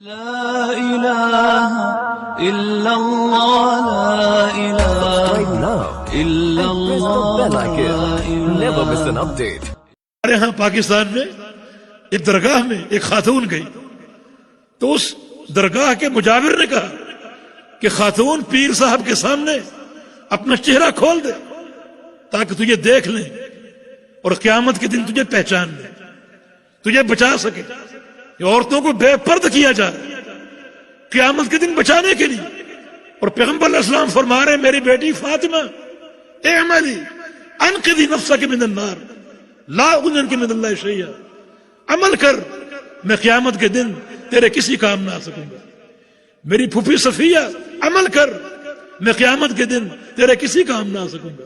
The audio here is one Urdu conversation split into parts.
لا إله إلا الله لا إله إلا الله Never miss an update. ہمارے ہاں پاکستان میں ایک درگاہ میں ایک خاتون گئی تو اس درگاہ کے مجاور نے کہا کہ خاتون پیر صاحب کے سامنے اپنا چہرہ کھول دے تاکہ تجھے دیکھ لیں اور قیامت کے دن تجھے پہچان لیں، تجھے بچا سکے۔ عورتوں کو بے پرد کیا جا قیامت کے دن بچانے کے لیے، اور پیغمبر علیہ السلام فرما رہے ہیں میری بیٹی فاطمہ اعملی انقذی نفسک من النار لا اغنک من اللہ شیئا، عمل کر میں قیامت کے دن تیرے کسی کام نہ آ سکوں گا۔ میری پھوپھی صفیہ عمل کر میں قیامت کے دن تیرے کسی کام نہ آ سکوں گا۔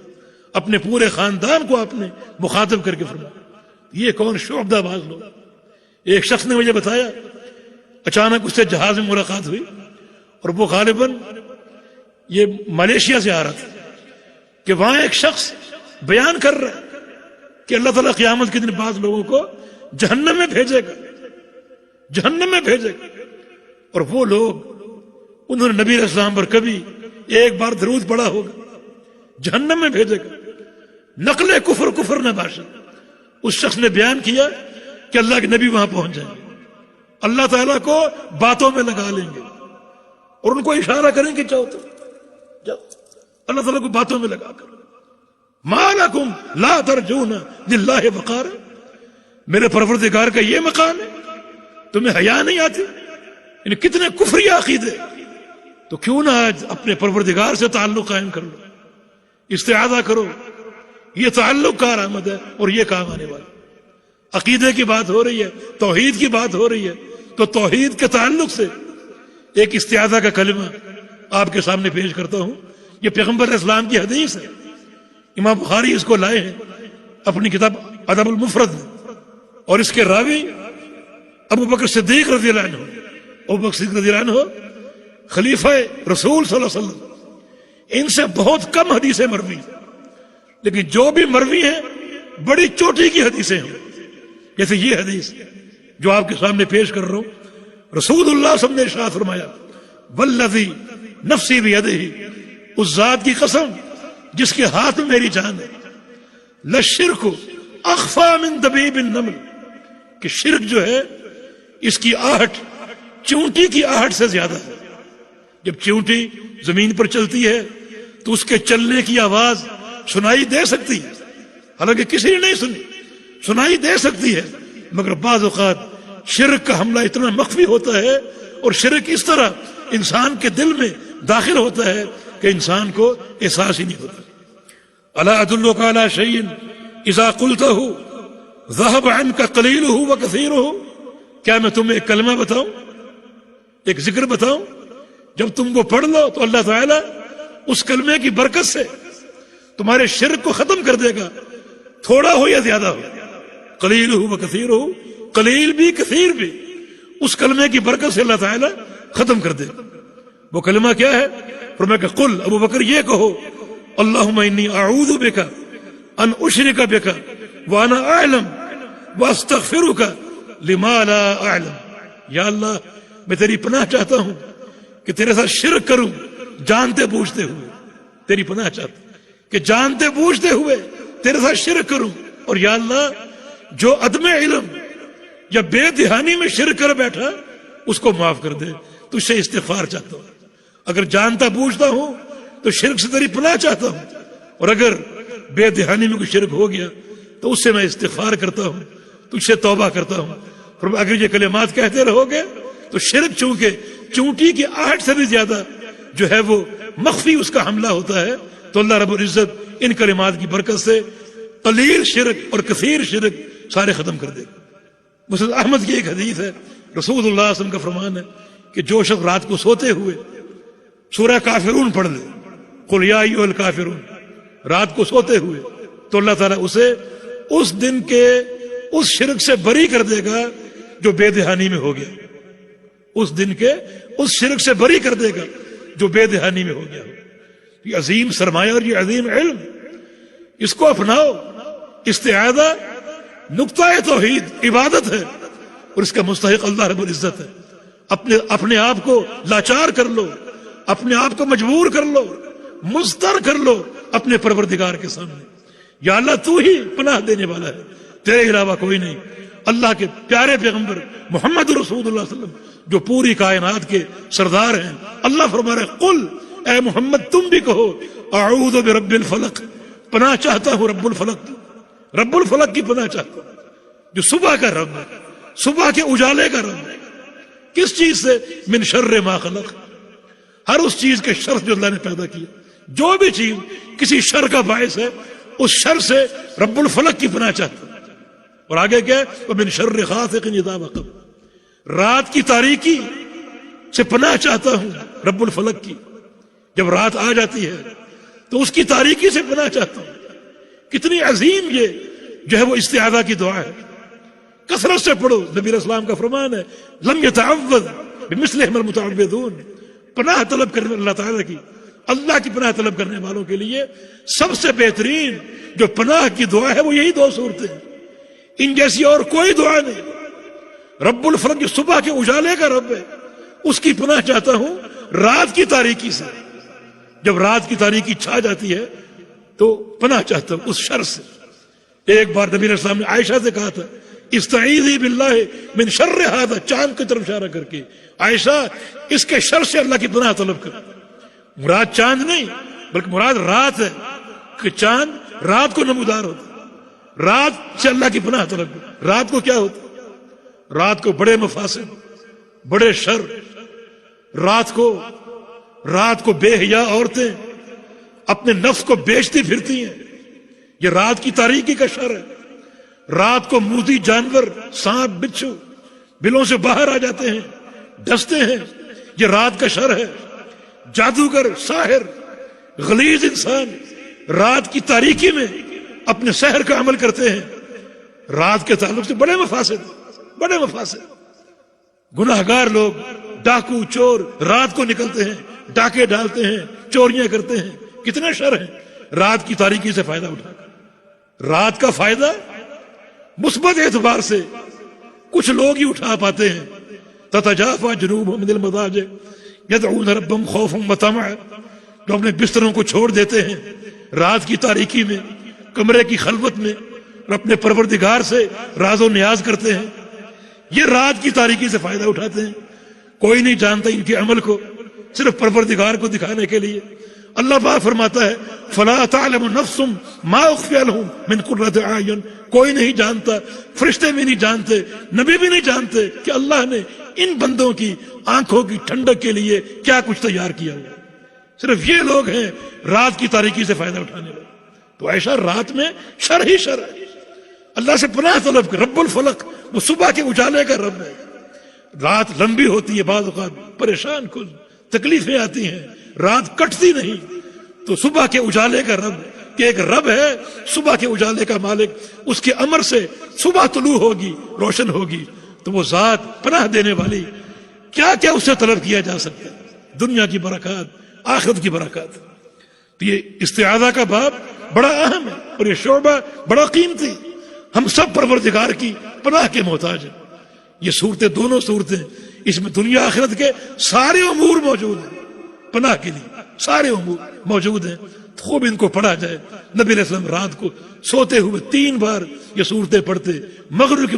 اپنے پورے خاندان کو آپ نے مخاطب کر کے فرمایا۔ یہ کون شعبدہ باز لوگ؟ ایک شخص نے مجھے بتایا اچانک اس سے جہاز میں ملاقات ہوئی اور وہ غالباً یہ ملیشیا سے آ رہا تھا کہ وہاں ایک شخص بیان کر رہا ہے کہ اللہ تعالیٰ قیامت کے دن بعض لوگوں کو جہنم میں بھیجے گا، جہنم میں بھیجے گا، اور وہ لوگ انہوں نے نبی علیہ السلام پر کبھی ایک بار درود پڑھا ہوگا، جہنم میں بھیجے گا۔ نقل کفر کفر نہ باشد۔ اس شخص نے بیان کیا کہ اللہ کے نبی وہاں پہنچ جائیں گے، اللہ تعالیٰ کو باتوں میں لگا لیں گے اور ان کو اشارہ کریں کہ جاؤ جاؤ، اللہ تعالیٰ کو باتوں میں لگا کر ما لکم لا ترجون للہ وقارا، میرے پروردگار کا یہ مقام ہے، تمہیں حیا نہیں آتی؟ یعنی کتنے کفری عقیدے، تو کیوں نہ آج اپنے پروردگار سے تعلق قائم کر لو، استعاذہ کرو، یہ تعلق کا علامت ہے اور یہ کام آنے والا۔ عقیدے کی بات ہو رہی ہے، توحید کی بات ہو رہی ہے، تو توحید کے تعلق سے ایک استعاذہ کا کلمہ آپ کے سامنے پیش کرتا ہوں۔ یہ پیغمبر اسلام کی حدیث ہے، امام بخاری اس کو لائے ہیں اپنی کتاب ادب المفرد میں، اور اس کے راوی ابو بکر صدیق رضی اللہ عنہ، ابو بکر صدیق رضی اللہ عنہ خلیفہ رسول صلی اللہ علیہ وسلم، ان سے بہت کم حدیثیں مروی ہیں، لیکن جو بھی مروی ہیں بڑی چوٹی کی حدیثیں ہیں۔ جیسے یہ حدیث جو آپ کے سامنے پیش کر رہا ہوں، رسول اللہ صلی اللہ علیہ وسلم نے ارشاد فرمایا والذی نفسی بیدہ، اس ذات کی قسم جس کے ہاتھ میں میری جان ہے، لشرک اخفی من دبیب النمل، کہ شرک جو ہے اس کی آہٹ چونٹی کی آہٹ سے زیادہ ہے۔ جب چونٹی زمین پر چلتی ہے تو اس کے چلنے کی آواز سنائی دے سکتی ہے، حالانکہ کسی نے نہیں سنی، سنائی دے سکتی ہے، مگر بعض اوقات شرک کا حملہ اتنا مخفی ہوتا ہے اور شرک اس طرح انسان کے دل میں داخل ہوتا ہے کہ انسان کو احساس ہی نہیں ہوتا۔ الا ادلک علی شیء اذا قلتہ ذهب عنک قلیلہ وکثیرہ، کیا میں تمہیں ایک کلمہ بتاؤں، ایک ذکر بتاؤں، جب تم وہ پڑھ لو تو اللہ تعالیٰ اس کلمے کی برکت سے تمہارے شرک کو ختم کر دے گا، تھوڑا ہو یا زیادہ ہو، قلیل ہو و کثیر ہو، قلیل بھی کثیر بھی، اس کلمے کی برکت سے اللہ تعالیٰ ختم کر دے گا۔ وہ کلمہ کیا ہے؟ فرمایا کہ قل، ابو بکر یہ کہو، اللہم انی اعوذ بک ان اشرک بک وانا اعلم واستغفرک لما لا اعلم، یا اللہ میں تیری پناہ چاہتا ہوں کہ تیرے ساتھ شرک کروں جانتے بوجھتے ہوئے، تیری پناہ چاہتا ہوں کہ جانتے بوجھتے ہوئے تیرے ساتھ شرک کروں، اور یا اللہ جو عدم علم یا بے دہانی میں شرک کر بیٹھا اس کو معاف کر دے، تجھ سے استغفار چاہتا ہوں۔ اگر جانتا بوجھتا ہوں تو شرک سے تیری پناہ چاہتا ہوں، اور اگر بے دہانی میں کوئی شرک ہو گیا تو اس سے میں استغفار کرتا ہوں، تجھ سے توبہ کرتا ہوں۔ اور اگر یہ کلمات کہتے رہو گے تو شرک چونکہ چونٹی کی آہٹ سے بھی زیادہ جو ہے وہ مخفی اس کا حملہ ہوتا ہے، تو اللہ رب العزت ان کلمات کی برکت سے قلیل شرک اور کثیر شرک سارے ختم کر دے گا۔ مسند احمد کی ایک حدیث ہے، رسول اللہ صلی اللہ علیہ وسلم کا فرمان ہے کہ جو شخص رات کو سوتے ہوئے سورہ کافرون پڑھ لے، قل یا ایھا الکافرون، رات کو سوتے ہوئے، تو اللہ تعالیٰ اسے اس دن کے اس شرک سے بری کر دے گا جو بے دہانی میں ہو گیا، اس دن کے اس شرک سے بری کر دے گا جو بے دہانی میں ہو گیا ہو۔ یہ عظیم سرمایہ اور یہ عظیم علم، اس کو اپناؤ۔ استعاذہ نقطہ توحید عبادت ہے اور اس کا مستحق اللہ رب العزت ہے۔ اپنے آپ کو لاچار کر لو، اپنے آپ کو مجبور کر لو، مضطر کر لو اپنے پروردگار کے سامنے. یا اللہ تو ہی پناہ دینے والا ہے، تیرے علاوہ کوئی نہیں. اللہ کے پیارے پیغمبر محمد رسول اللہ صلی اللہ علیہ وسلم جو پوری کائنات کے سردار ہیں، اللہ فرما رہے قل، اے محمد تم بھی کہو اعوذ برب الفلق، پناہ چاہتا ہوں رب الفلق، رب الفلق کی پناہ چاہتا ہوں جو صبح کا رب ہے، صبح کے اجالے کا رب ہے. کس چیز سے؟ من شر ما خلق، ہر اس چیز کے شر جو اللہ نے پیدا کیا. جو بھی چیز کسی شر کا باعث ہے اس شر سے رب الفلق کی پناہ چاہتا ہوں. اور آگے کیا ہے؟ ومن شر غاسق اذا وقب، رات کی تاریکی سے پناہ چاہتا ہوں رب الفلق کی. جب رات آ جاتی ہے تو اس کی تاریکی سے پناہ چاہتا ہوں. کتنی عظیم یہ جو ہے وہ استعاذہ کی دعا ہے، کثرت سے پڑھو. نبی علیہ السلام کا فرمان ہے لم يتعوذ بمثلهم المتعوذون، پناہ طلب کرنے اللہ تعالیٰ کی، اللہ کی پناہ طلب کرنے والوں کے لیے سب سے بہترین جو پناہ کی دعا ہے وہ یہی دو صورتیں ہیں. ان جیسی اور کوئی دعا نہیں. رب الفلق جو صبح کے اجالے کا رب ہے اس کی پناہ چاہتا ہوں رات کی تاریکی سے. جب رات کی تاریکی چھا جاتی ہے تو پناہ چاہتا ہوں اس شر سے. ایک بار نبی علیہ السلام نے عائشہ سے کہا تھا استعیذی باللہ من شر ھذا، چاند کی طرف اشارہ کر کے، عائشہ اس کے شر سے اللہ کی پناہ طلب کر. مراد چاند نہیں بلکہ مراد رات ہے کہ چاند رات کو نمودار ہوتا ہے. رات سے اللہ کی پناہ طلب کر. رات کو کیا ہوتا ہے؟ رات کو بڑے مفاسد، بڑے شر. رات کو بے حیا عورتیں اپنے نفس کو بیچتی پھرتی ہیں، یہ رات کی تاریکی کا شر ہے. رات کو موذی جانور، سانپ بچھو بلوں سے باہر آ جاتے ہیں، ڈستے ہیں، یہ رات کا شر ہے. جادوگر، ساحر، غلیظ انسان رات کی تاریکی میں اپنے سحر کا عمل کرتے ہیں. رات کے تعلق سے بڑے مفاسد. گناہگار لوگ، ڈاکو، چور رات کو نکلتے ہیں، ڈاکے ڈالتے ہیں، چوریاں کرتے ہیں. کتنے شر ہیں رات کی تاریکی سے فائدہ اٹھا کر. رات کا فائدہ مثبت اعتبار سے کچھ لوگ ہی اٹھا پاتے ہیں. تتجافى جنوبهم من المضاجع يدعون ربهم خوفا وطمعا، جو اپنے بستروں کو چھوڑ دیتے ہیں رات کی تاریکی میں، کمرے کی خلوت میں، اور اپنے پروردگار سے راز و نیاز کرتے ہیں. یہ رات کی تاریکی سے فائدہ اٹھاتے ہیں. کوئی نہیں جانتا ان کے عمل کو، صرف پروردگار کو دکھانے کے لیے. اللہ پاک فرماتا ہے فلا تعلم نفس ما اخفی لهم من قرۃ اعین، کوئی نہیں جانتا، فرشتے بھی نہیں جانتے، نبی بھی نہیں جانتے کہ اللہ نے ان بندوں کی آنکھوں کی ٹھنڈک کے لیے کیا کچھ تیار کیا ہوا. صرف یہ لوگ ہیں رات کی تاریکی سے فائدہ اٹھانے والے. تو ایسا رات میں شر ہی شر ہے. اللہ سے پناہ طلب کر. رب الفلق وہ صبح کے اجالے کا رب ہے. رات لمبی ہوتی ہے، بعض اوقات پریشان کن تکلیفیں آتی ہیں، رات کٹتی نہیں. تو صبح کے اجالے کا رب کہ ایک رب ہے صبح کے اجالے کا مالک، اس کے امر سے صبح طلوع ہوگی، روشن ہوگی. تو وہ ذات پناہ دینے والی، کیا کیا اس سے طلب کیا جا سکتا ہے؟ دنیا کی برکات، آخرت کی برکات. تو یہ استعاذہ کا باب بڑا اہم ہے اور یہ شعبہ بڑا قیمتی. ہم سب پروردگار کی پناہ کے محتاج ہیں. یہ صورتیں، دونوں صورتیں، اس میں دنیا آخرت کے سارے امور موجود ہیں. پناہ کے لیے سارے امور موجود ہیں. خوب ان کو پڑھا جائے. نبی علیہ السلام رات کو سوتے ہوئے 3 بار یہ صورتیں پڑھتے. مغرب کے